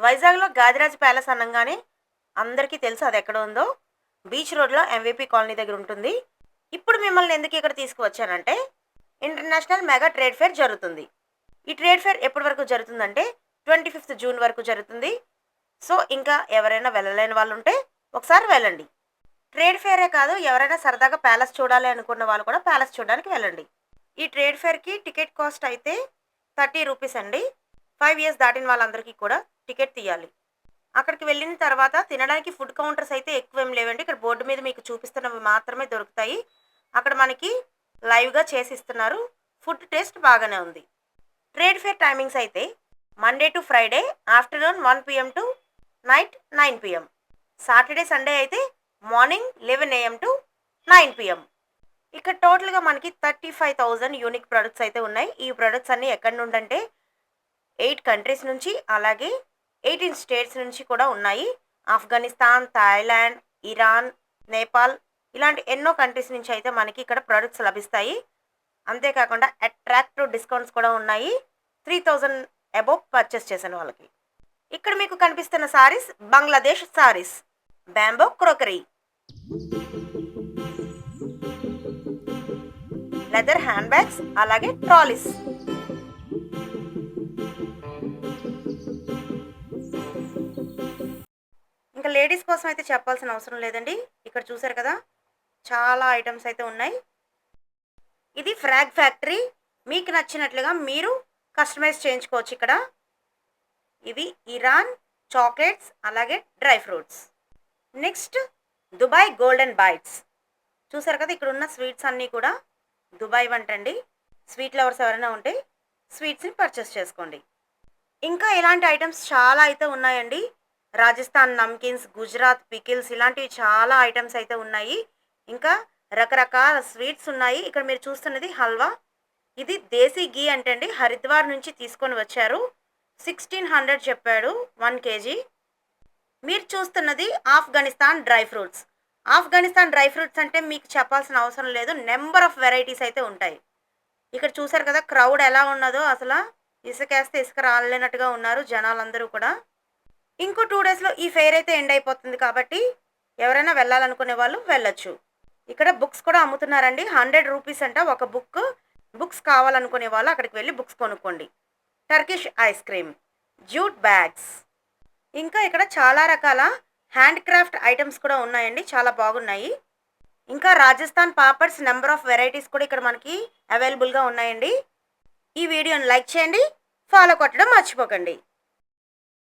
వైజాగ్‌లో గాదిరాజ్ ప్యాలెస్ అనంగానే అందరికీ తెలుసు అదెక్కడ ఉందో. బీచ్ రోడ్‌లో ఎంవీపీ కాలనీ దగ్గర ఉంటుంది. ఇప్పుడు మిమ్మల్ని ఎందుకు ఇక్కడ తీసుకువచ్చానంటే, ఇంటర్నేషనల్ మెగా ట్రేడ్ ఫేర్ జరుగుతుంది. ఈ ట్రేడ్ ఫేర్ ఎప్పటి వరకు జరుగుతుందంటే, 25థ్ జూన్ వరకు జరుగుతుంది. సో, ఇంకా ఎవరైనా వెళ్ళలేని వాళ్ళుంటే ఒకసారి వెళ్ళండి. ట్రేడ్ ఫేరే కాదు, ఎవరైనా సరదాగా ప్యాలెస్ చూడాలి అనుకున్న వాళ్ళు కూడా ప్యాలెస్ చూడడానికి వెళ్ళండి. ఈ ట్రేడ్ ఫేర్‌కి టికెట్ కాస్ట్ అయితే ₹30 అండి. 5 ఇయర్స్ దాటిన వాళ్ళందరికీ కూడా టికెట్ తీయాలి. అక్కడికి వెళ్ళిన తర్వాత తినడానికి ఫుడ్ కౌంటర్స్ అయితే ఎక్కువేం లేవండి. ఇక్కడ బోర్డు మీద మీకు చూపిస్తున్నవి మాత్రమే దొరుకుతాయి. అక్కడ మనకి లైవ్‌గా చేసిస్తున్నారు. ఫుడ్ టేస్ట్ బాగానే ఉంది. ట్రేడ్ ఫేర్ టైమింగ్స్ అయితే Monday to Friday afternoon 1 PM to night 9 PM. Saturday, Sunday అయితే మార్నింగ్ 11 ఏఎం టు 9 పీఎం. ఇక్కడ టోటల్‌గా మనకి 35,000 యూనిక్ ప్రొడక్ట్స్ అయితే ఉన్నాయి. ఈ ప్రొడక్ట్స్ అన్నీ ఎక్కడి నుండంటే 8 కంట్రీస్ నుంచి, అలాగే 18 స్టేట్స్ నుంచి కూడా ఉన్నాయి. ఆఫ్ఘనిస్తాన్, థాయిలాండ్, ఇరాన్, నేపాల్ ఇలాంటి ఎన్నో కంట్రీస్ నుంచి అయితే మనకి ఇక్కడ ప్రొడక్ట్స్ లభిస్తాయి. అంతేకాకుండా అట్రాక్టివ్ డిస్కౌంట్స్ కూడా ఉన్నాయి. 3000 అబోవ్ పర్చేస్ చేసిన వాళ్ళకి. ఇక్కడ మీకు కనిపిస్తున్న saris Bangladesh saris. Bamboo crockery, leather hand bags, అలాగే ట్రాలీస్. ఇంకా లేడీస్ కోసం అయితే చెప్పాల్సిన అవసరం లేదండి. ఇక్కడ చూసారు కదా, చాలా ఐటమ్స్ అయితే ఉన్నాయి. ఇది ఫ్రాగ్ ఫ్యాక్టరీ. మీకు నచ్చినట్లుగా మీరు కస్టమైజ్ చేయించుకోవచ్చు ఇక్కడ. ఇవి ఇరాన్ చాక్లెట్స్, అలాగే dry fruits. Next Dubai golden bites. చూసారు కదా, ఇక్కడ ఉన్న స్వీట్స్ అన్నీ కూడా దుబాయ్ వంటండి. స్వీట్ లవర్స్ ఎవరైనా ఉంటే స్వీట్స్ని పర్చేస్ చేసుకోండి. ఇంకా ఇలాంటి ఐటమ్స్ చాలా అయితే ఉన్నాయండి. రాజస్థాన్ నమ్కీన్స్, గుజరాత్ పికిల్స్ ఇలాంటివి చాలా ఐటమ్స్ అయితే ఉన్నాయి. ఇంకా రకరకాల స్వీట్స్ ఉన్నాయి. ఇక్కడ మీరు చూస్తున్నది హల్వా. ఇది దేశీ ఘీ అంటండి. హరిద్వార్ నుంచి తీసుకొని వచ్చారు. 1600 చెప్పాడు 1 కేజీ. మీరు చూస్తున్నది Afghanistan dry fruits. Afghanistan dry fruits అంటే మీకు చెప్పాల్సిన అవసరం లేదు. నెంబర్ ఆఫ్ వెరైటీస్ అయితే ఉంటాయి. ఇక్కడ చూసారు కదా, క్రౌడ్ ఎలా ఉన్నదో అసలు ఇసుకేస్తే ఇసుక రాలేనట్టుగా ఉన్నారు జనాలందరూ కూడా. ఇంకో 2 డేస్లో ఈ ఫెయిర్ అయితే ఎండ్ అయిపోతుంది కాబట్టి ఎవరైనా వెళ్ళాలనుకునే వాళ్ళు వెళ్ళొచ్చు. ఇక్కడ బుక్స్ కూడా అమ్ముతున్నారండి. ₹100 అంట ఒక బుక్. బుక్స్ కావాలనుకునే వాళ్ళు అక్కడికి వెళ్ళి బుక్స్ కొనుక్కోండి. Turkish ice cream, jute bags, ఇంకా ఇక్కడ చాలా రకాల హ్యాండ్ క్రాఫ్ట్ ఐటమ్స్ కూడా ఉన్నాయండి. చాలా బాగున్నాయి. ఇంకా Rajasthan papads number of varieties కూడా ఇక్కడ మనకి అవైలబుల్గా ఉన్నాయండి. ఈ వీడియోని లైక్ చేయండి, ఫాలో కొట్టడం మర్చిపోకండి.